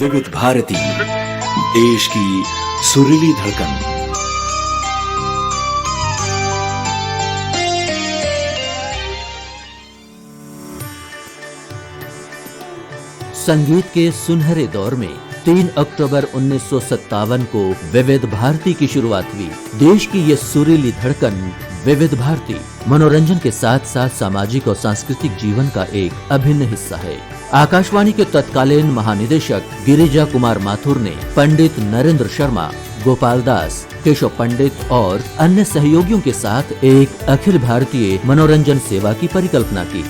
विविध भारती, देश की सुरीली धड़कन। संगीत के सुनहरे दौर में 3 अक्टूबर 1957 को विविध भारती की शुरुआत हुई। देश की ये सुरीली धड़कन विविध भारती मनोरंजन के साथ साथ सामाजिक और सांस्कृतिक जीवन का एक अभिन्न हिस्सा है। आकाशवाणी के तत्कालीन महानिदेशक गिरिजा कुमार माथुर ने पंडित नरेंद्र शर्मा, गोपाल दास, केशव पंडित और अन्य सहयोगियों के साथ एक अखिल भारतीय मनोरंजन सेवा की परिकल्पना की।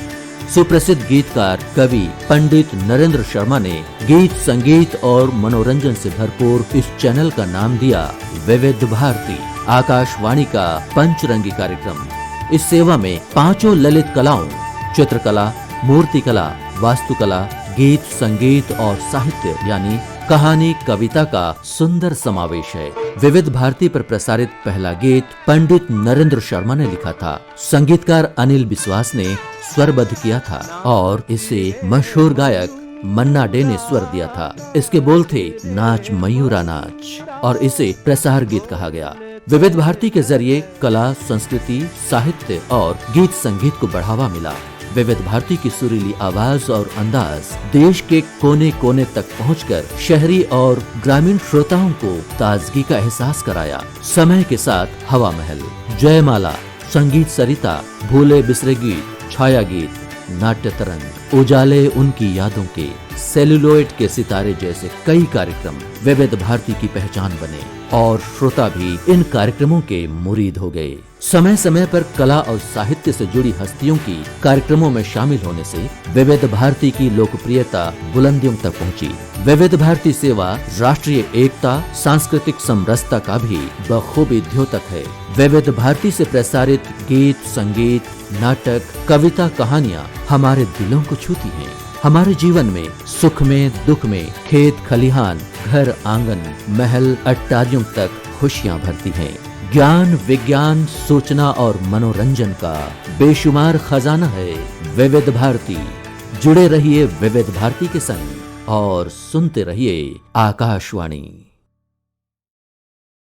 सुप्रसिद्ध गीतकार कवि पंडित नरेंद्र शर्मा ने गीत, संगीत और मनोरंजन से भरपूर इस चैनल का नाम दिया विविध भारती, आकाशवाणी का पंचरंगी कार्यक्रम। इस सेवा में 5 ललित कलाओं चित्रकला, मूर्तिकला, वास्तुकला, गीत, संगीत और साहित्य यानी कहानी, कविता का सुंदर समावेश है। विविध भारती पर प्रसारित पहला गीत पंडित नरेंद्र शर्मा ने लिखा था। संगीतकार अनिल बिस्वास ने स्वरबद्ध किया था और इसे मशहूर गायक मन्ना डे ने स्वर दिया था। इसके बोल थे नाच मयूरा नाच और इसे प्रसार गीत कहा गया। विविध भारती के जरिए कला, संस्कृति, साहित्य और गीत संगीत को बढ़ावा मिला। विविध भारती की सुरीली आवाज और अंदाज देश के कोने कोने तक पहुंचकर शहरी और ग्रामीण श्रोताओं को ताजगी का एहसास कराया। समय के साथ हवा महल, जयमाला, संगीत सरिता, भूले बिसरे गीत, छाया गीत, नाट्य तरंग, उजाले उनकी यादों के, सेलुलोइड के सितारे जैसे कई कार्यक्रम विविध भारती की पहचान बने और श्रोता भी इन कार्यक्रमों के मुरीद हो गए। समय समय पर कला और साहित्य से जुड़ी हस्तियों की कार्यक्रमों में शामिल होने से विविध भारती की लोकप्रियता बुलंदियों तक पहुंची। विविध भारती सेवा राष्ट्रीय एकता, सांस्कृतिक समरसता का भी बखूबी द्योतक है। विविध भारती से प्रसारित गीत, संगीत, नाटक, कविता, कहानियाँ हमारे दिलों को छूती हैं। हमारे जीवन में सुख में, दुख में, खेत खलिहान, घर आंगन, महल, अट्टारियों तक खुशियाँ भरती हैं। ज्ञान, विज्ञान, सूचना और मनोरंजन का बेशुमार खजाना है विविध भारती। जुड़े रहिए विविध भारती के संग और सुनते रहिए आकाशवाणी।